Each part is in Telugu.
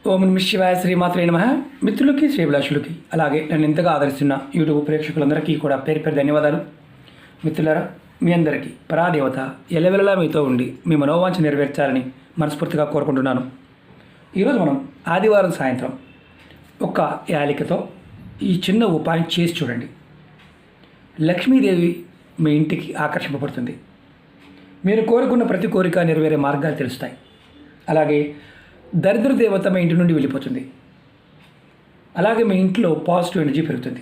ఓం నమః శివాయ శ్రీమాత్రే నమః. మిత్రులకి శ్రీభిలాషులకి అలాగే నన్ను ఎంతగా ఆదరిస్తున్న యూట్యూబ్ ప్రేక్షకులందరికీ కూడా పేరు పేరు ధన్యవాదాలు. మిత్రులారా, మీ అందరికీ పరాదేవత ఎల్లవెల్లలా మీతో ఉండి మీ మనోవాంఛ నెరవేర్చాలని మనస్ఫూర్తిగా కోరుకుంటున్నాను. ఈరోజు మనం ఆదివారం సాయంత్రం ఒక యాలికతో ఈ చిన్న ఉపాయం చేసి చూడండి. లక్ష్మీదేవి మీ ఇంటికి ఆకర్షింపబడుతుంది. మీరు కోరుకున్న ప్రతి కోరిక నెరవేరే మార్గాలు తెలుస్తాయి. అలాగే దరిద్ర దేవత మీ ఇంటి నుండి వెళ్ళిపోతుంది. అలాగే మీ ఇంట్లో పాజిటివ్ ఎనర్జీ పెరుగుతుంది.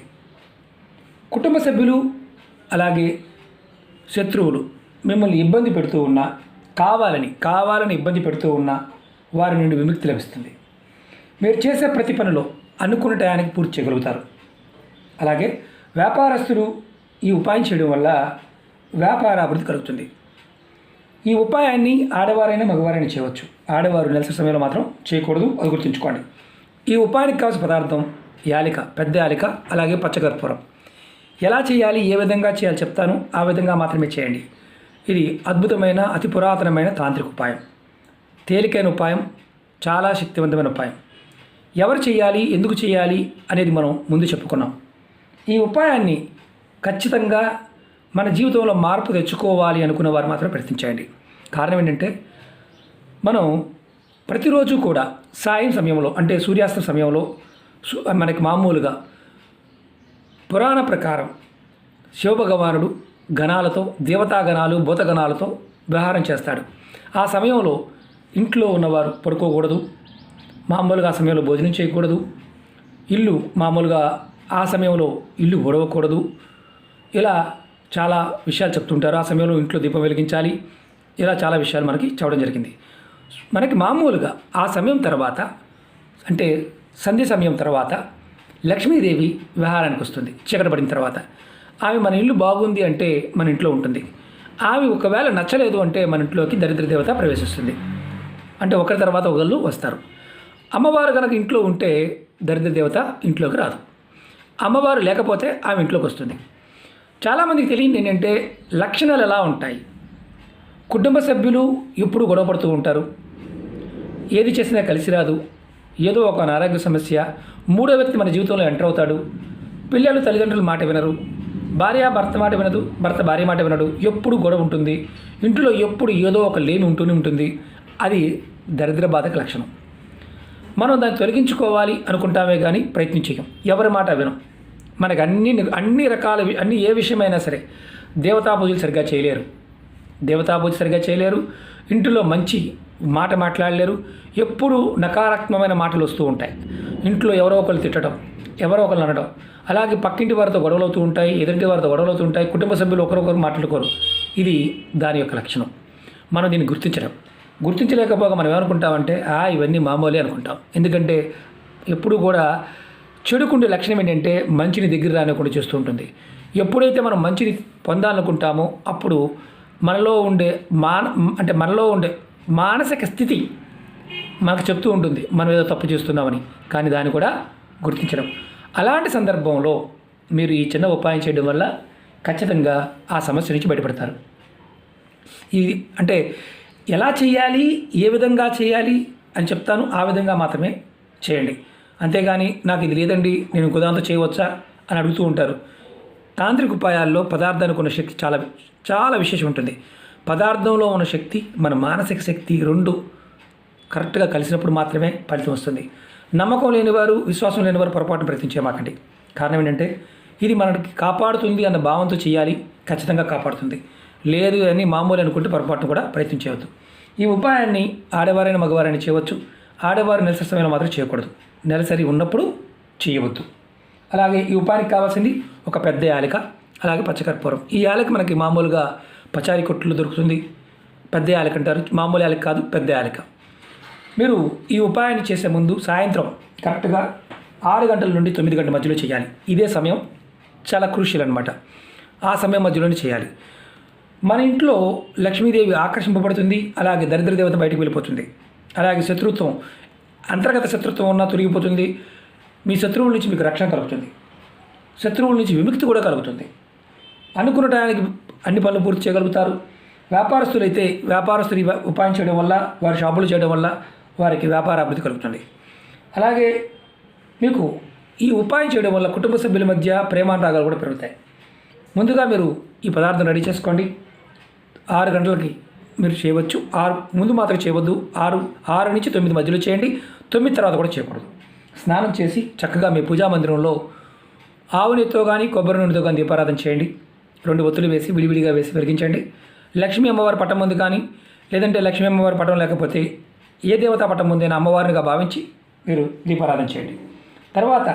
కుటుంబ సభ్యులు అలాగే శత్రువులు మిమ్మల్ని ఇబ్బంది పెడుతూ ఉన్నా, కావాలని ఇబ్బంది పెడుతూ ఉన్నా వారి నుండి విముక్తి లభిస్తుంది. మీరు చేసే ప్రతి పనిలో అనుకున్న టయానికి పూర్తి చేయగలుగుతారు. అలాగే వ్యాపారస్తులు ఈ ఉపాయం చేయడం వల్ల వ్యాపార అభివృద్ధి కలుగుతుంది. ఈ ఉపాయాన్ని ఆడవారైనా మగవారైనా చేయవచ్చు. ఆడవారు నెలసరి సమయంలో మాత్రం చేయకూడదు, అది గుర్తుంచుకోండి. ఈ ఉపాయానికి కావాల్సిన పదార్థం యాలిక, పెద్ద యాలిక, అలాగే పచ్చకర్పూరం. ఎలా చేయాలి, ఏ విధంగా చేయాలి చెప్తాను, ఆ విధంగా మాత్రమే చేయండి. ఇది అద్భుతమైన అతి పురాతనమైన తాంత్రిక ఉపాయం, తేలికైన ఉపాయం, చాలా శక్తివంతమైన ఉపాయం. ఎవరు చేయాలి, ఎందుకు చేయాలి అనేది మనం ముందు చెప్పుకున్నాం. ఈ ఉపాయాన్ని ఖచ్చితంగా మన జీవితంలో మార్పు తెచ్చుకోవాలి అనుకున్న వారు మాత్రం ప్రయత్నించండి. కారణం ఏంటంటే మనం ప్రతిరోజు కూడా సాయం సమయంలో అంటే సూర్యాస్త సమయంలో మనకి మామూలుగా పురాణ ప్రకారం శివభగవానుడు గణాలతో, దేవతాగణాలు, భూతగణాలతో వ్యవహారం చేస్తాడు. ఆ సమయంలో ఇంట్లో ఉన్నవారు పడుకోకూడదు, మామూలుగా ఆ సమయంలో భోజనం చేయకూడదు, ఇల్లు మామూలుగా ఆ సమయంలో ఇల్లు ఊడవకూడదు. ఇలా చాలా విషయాలు చెప్తుంటారు. ఆ సమయంలో ఇంట్లో దీపం వెలిగించాలి. ఇలా చాలా విషయాలు మనకి చెప్పడం జరిగింది. మనకి మామూలుగా ఆ సమయం తర్వాత అంటే సంధ్య సమయం తర్వాత లక్ష్మీదేవి విహారానికి వస్తుంది. చీకటి పడిన తర్వాత ఆమె మన ఇల్లు బాగుంది అంటే మన ఇంట్లో ఉంటుంది. ఆమె ఒకవేళ నచ్చలేదు అంటే మన ఇంట్లోకి దరిద్ర దేవత ప్రవేశిస్తుంది. అంటే ఒకరి తర్వాత ఒకళ్ళు వస్తారు. అమ్మవారు కనుక ఇంట్లో ఉంటే దరిద్ర దేవత ఇంట్లోకి రాదు. అమ్మవారు లేకపోతే ఆమె ఇంట్లోకి వస్తుంది. చాలామందికి తెలియదు ఏంటంటే లక్షణాలు ఎలా ఉంటాయి. కుటుంబ సభ్యులు ఎప్పుడు గొడవ పడుతూ ఉంటారు, ఏది చేసినా కలిసి రాదు, ఏదో ఒక అనారోగ్య సమస్య, మూడో వ్యక్తి మన జీవితంలో ఎంటర్ అవుతాడు, పిల్లలు తల్లిదండ్రుల మాట వినరు, భార్య భర్త మాట వినదు, భర్త భార్య మాట వినడు, ఎప్పుడు గొడవ ఉంటుంది, ఇంట్లో ఎప్పుడు ఏదో ఒక లేమి ఉంటూనే ఉంటుంది. అది దరిద్ర బాధకు లక్షణం. మనం దాన్ని తొలగించుకోవాలి అనుకుంటామే కానీ ప్రయత్నం చేయం, ఎవరి మాట వినం. మనకు అన్ని రకాల ఏ విషయమైనా సరే దేవతా పూజలు సరిగ్గా చేయలేరు, ఇంటిలో మంచి మాట మాట్లాడలేరు, ఎప్పుడు నకారాత్మకమైన మాటలు వస్తూ ఉంటాయి. ఇంట్లో ఎవరో ఒకరు తిట్టడం, ఎవరో ఒకరు అనడం, అలాగే పక్కింటి వారితో గొడవలు అవుతూ ఉంటాయి, ఎదురింటి వారితో గొడవలు అవుతూ ఉంటాయి, కుటుంబ సభ్యులు ఒకరొకరు మాట్లాడుకోరు. ఇది దాని యొక్క లక్షణం. మనం దీన్ని గుర్తించలేకపోగా మనం ఏమనుకుంటామంటే ఇవన్నీ మామూలే అనుకుంటాం. ఎందుకంటే ఎప్పుడు కూడా చెడుకుండే లక్షణం ఏంటంటే మంచిని దగ్గర రానివ్వకుండా చేస్తూ ఉంటుంది. ఎప్పుడైతే మనం మంచిని పొందాలనుకుంటామో అప్పుడు మనలో ఉండే మానసిక స్థితి మనకు చెప్తూ ఉంటుంది మనం ఏదో తప్పు చేస్తున్నామని. కానీ దాన్ని కూడా గుర్తించడం. అలాంటి సందర్భంలో మీరు ఈ చిన్న ఉపాయం చేయడం వల్ల ఖచ్చితంగా ఆ సమస్య నుంచి బయటపడతారు. ఇది అంటే ఎలా చేయాలి, ఏ విధంగా చేయాలి అని చెప్తాను, ఆ విధంగా మాత్రమే చేయండి. అంతేగాని నాకు ఇది లేదండి, నేను కుదాంతో చేయవచ్చా అని అడుగుతూ ఉంటారు. తాంత్రిక ఉపాయాల్లో పదార్థానికి ఉన్న శక్తి చాలా చాలా విశేషం ఉంటుంది. పదార్థంలో ఉన్న శక్తి, మన మానసిక శక్తి రెండు కరెక్ట్గా కలిసినప్పుడు మాత్రమే ఫలితం వస్తుంది. నమ్మకం లేనివారు, విశ్వాసం లేనివారు పొరపాటును ప్రయత్నించేమాకండి. కారణం ఏంటంటే ఇది మనకి కాపాడుతుంది అన్న భావంతో చేయాలి, ఖచ్చితంగా కాపాడుతుంది. లేదు అని మామూలు అనుకుంటే పొరపాటును కూడా ప్రయత్నించవద్దు. ఈ ఉపాయాన్ని ఆడవారైనా మగవారైనా చేయవచ్చు. ఆడవారు నెలసరి సమయంలో మాత్రం చేయకూడదు, నెలసరి ఉన్నప్పుడు చేయవద్దు. అలాగే ఈ ఉపాయానికి కావాల్సింది ఒక పెద్ద యాలిక, అలాగే పచ్చకర్పూరం. ఈ యాలిక మనకి మామూలుగా పచారీ కొట్లు దొరుకుతుంది. పెద్ద యాలిక అంటారు, మామూలు యాలిక కాదు, పెద్ద యాలిక. మీరు ఈ ఉపాయాన్ని చేసే ముందు సాయంత్రం కరెక్ట్గా 6 గంటల నుండి 9 గంటల మధ్యలో చేయాలి. ఇదే సమయం చాలా క్రూషియల్ అనమాట. ఆ సమయం మధ్యలోనే చేయాలి. మన ఇంట్లో లక్ష్మీదేవి ఆకర్షింపబడుతుంది, అలాగే దరిద్ర దేవత బయటకు వెళ్ళిపోతుంది. అలాగే శత్రుత్వం, అంతర్గత శత్రుత్వం ఉన్నా తొలగిపోతుంది. మీ శత్రువుల నుంచి మీకు రక్షణ కలుగుతుంది, శత్రువుల నుంచి విముక్తి కూడా కలుగుతుంది. అనుకున్న టయానికి అన్ని పనులు పూర్తి చేయగలుగుతారు. వ్యాపారస్తులు ఈ ఉపాయం చేయడం వల్ల, వారి షాపులు చేయడం వల్ల వారికి వ్యాపార అభివృద్ధి కలుగుతుంది. అలాగే మీకు ఈ ఉపాయం చేయడం వల్ల కుటుంబ సభ్యుల మధ్య ప్రేమానురాగాలు కూడా పెరుగుతాయి. ముందుగా మీరు ఈ పదార్థం రెడీ చేసుకోండి. 6 గంటలకి మీరు చేయవచ్చు. ముందు మాత్రం చేయవద్దు. 6 నుంచి 9 మధ్యలో చేయండి. 9 తర్వాత కూడా చేయకూడదు. స్నానం చేసి చక్కగా మీ పూజా మందిరంలో ఆవు నెయ్యితో కానీ కొబ్బరి నూనెతో కానీ దీపారాధన చేయండి. 2 ఒత్తులు వేసి విడివిడిగా వేసి వెలిగించండి. లక్ష్మీ అమ్మవారి పటం ముందు కానీ లేదంటే లక్ష్మీ అమ్మవారి పటం లేకపోతే ఏ దేవతా పటం ముందైనా అమ్మవారినిగా భావించి మీరు దీపారాధన చేయండి. తర్వాత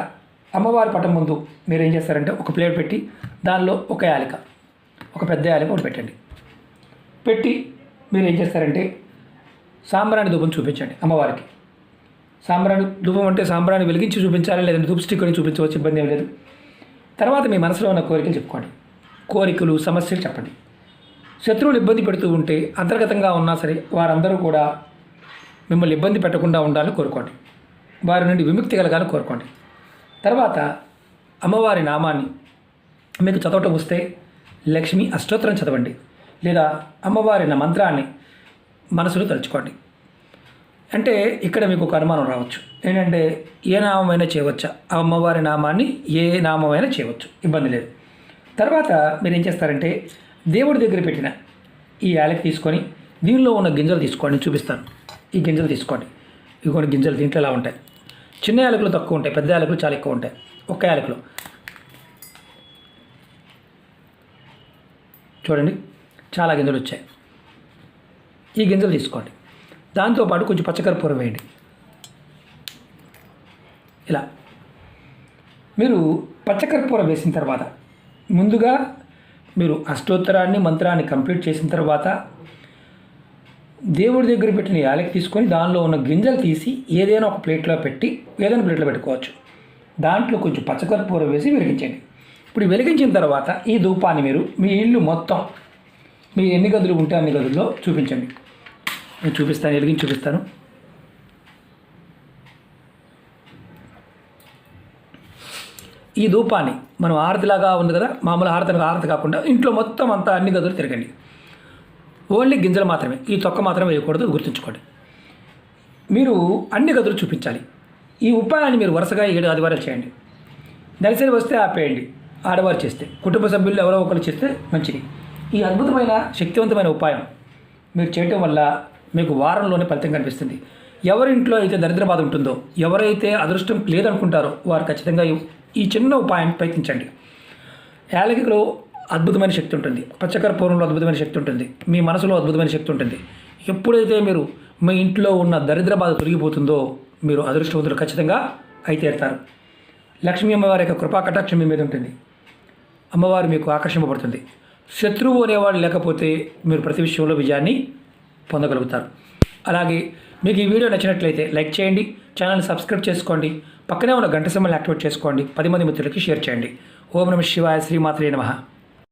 అమ్మవారి పటం ముందు మీరు ఏం చేస్తారంటే ఒక ప్లేట్ పెట్టి దానిలో ఒక యాలిక, ఒక పెద్ద యాలిక ఒకటి పెట్టండి. పెట్టి మీరు ఏం చేస్తారంటే సాంబ్రాణి ధూపం చూపించండి అమ్మవారికి. సాంబ్రాణి ధూపం అంటే సాంబ్రాణి వెలిగించి చూపించాలి, లేదంటే ధూప్ స్టిక్ అని చూపించవచ్చు, ఇబ్బంది ఏం లేదు. తర్వాత మీ మనసులో ఉన్న కోరికలు చెప్పుకోండి. కోరికలు, సమస్యలు చెప్పండి. శత్రువులు ఇబ్బంది పెడుతూ ఉంటే అంతర్గతంగా ఉన్నా సరే వారందరూ కూడా మిమ్మల్ని ఇబ్బంది పెట్టకుండా ఉండాలని కోరుకోండి. వారి నుండి విముక్తి కలగాలని కోరుకోండి. తర్వాత అమ్మవారి నామాన్ని మీకు చదవటం వస్తే లక్ష్మి అష్టోత్తరం చదవండి, లేదా అమ్మవారి మంత్రాన్ని మనసులో తలుచుకోండి. అంటే ఇక్కడ మీకు ఒక అనుమానం రావచ్చు, ఏంటంటే ఏ నామమైనా చేయవచ్చా? అమ్మవారి నామాన్ని ఏ నామమైనా చేయవచ్చు, ఇబ్బంది లేదు. తర్వాత మీరు ఏం చేస్తారంటే దేవుడి దగ్గర పెట్టిన ఈ యాలకి తీసుకొని దీనిలో ఉన్న గింజలు తీసుకోండి, చూపిస్తాను. ఈ గింజలు తీసుకోండి. ఇదిగోండి గింజలు దీంట్లో ఎలా ఉంటాయి. చిన్న యాలకులు తక్కువ ఉంటాయి, పెద్ద యాలకులు చాలా ఎక్కువ ఉంటాయి. ఒక్క యాలకులు చూడండి చాలా గింజలు వచ్చాయి. ఈ గింజలు తీసుకోండి. దాంతోపాటు కొంచెం పచ్చకర్పూరం వేయండి. ఇలా మీరు పచ్చకర్పూరం వేసిన తర్వాత ముందుగా మీరు అష్టోత్తరాన్ని మంత్రాన్ని కంప్లీట్ చేసిన తర్వాత దేవుడి దగ్గర పెట్టిన యాలకి తీసుకొని దానిలో ఉన్న గింజలు తీసి ఏదైనా ఒక ప్లేట్లో పెట్టి ఏదైనా ప్లేట్లో పెట్టుకోవచ్చు. దాంట్లో కొంచెం పచ్చకర్పూరం వేసి వెలిగించండి. ఇప్పుడు వెలిగించిన తర్వాత ఈ ధూపాన్ని మీరు మీ ఇల్లు మొత్తం మీ ఎన్ని గదులు ఉంటే అన్ని గదుల్లో చూపించండి. నేను చూపిస్తాను, వెలిగించి చూపిస్తాను. ఈ ధూపాన్ని మనం హారతిలాగా ఉంది కదా, మామూలు హారతి కాకుండా ఇంట్లో మొత్తం అంతా అన్ని గదులు తిరగండి. ఓన్లీ గింజలు మాత్రమే, ఈ తొక్క మాత్రం వేయకూడదు, గుర్తుంచుకోండి. మీరు అన్ని గదులు చూపించాలి. ఈ ఉపాయాన్ని మీరు వరుసగా 7 ఆదివారాలు చేయండి. నెలసరి వస్తే ఆపేయండి. ఆడవారు చేస్తే, కుటుంబ సభ్యులు ఎవరో ఒకరు చేస్తే మంచిది. ఈ అద్భుతమైన శక్తివంతమైన ఉపాయం మీరు చేయటం వల్ల మీకు వారంలోనే ఫలితం కనిపిస్తుంది. ఎవరింట్లో అయితే దరిద్ర బాధ ఉంటుందో, ఎవరైతే అదృష్టం లేదనుకుంటారో వారు ఖచ్చితంగా ఈ చిన్న ఉపాయాన్ని ప్రయత్నించండి. యాలకిలో అద్భుతమైన శక్తి ఉంటుంది, పచ్చకర్పూరంలో అద్భుతమైన శక్తి ఉంటుంది, మీ మనసులో అద్భుతమైన శక్తి ఉంటుంది. ఎప్పుడైతే మీరు మీ ఇంట్లో ఉన్న దరిద్ర బాధ తొలగిపోతుందో మీరు అదృష్టవంతులు ఖచ్చితంగా అయి తీరుతారు. లక్ష్మీ అమ్మవారి యొక్క కృపా కటాక్షం మీ మీద ఉంటుంది. అమ్మవారు మీకు ఆకర్షింపబడుతుంది. శత్రువు అనేవాడు లేకపోతే మీరు ప్రతి విషయంలో విజయాన్ని పొందగలుగుతారు. అలాగే మీకు ఈ వీడియో నచ్చినట్లయితే లైక్ చేయండి, ఛానల్ని సబ్స్క్రైబ్ చేసుకోండి, పక్కనే ఉన్న గంట సింబల్ని యాక్టివేట్ చేసుకోండి, 10 మంది మిత్రులకి షేర్ చేయండి. ఓం నమః శివాయ, శ్రీమాత్రే నమః.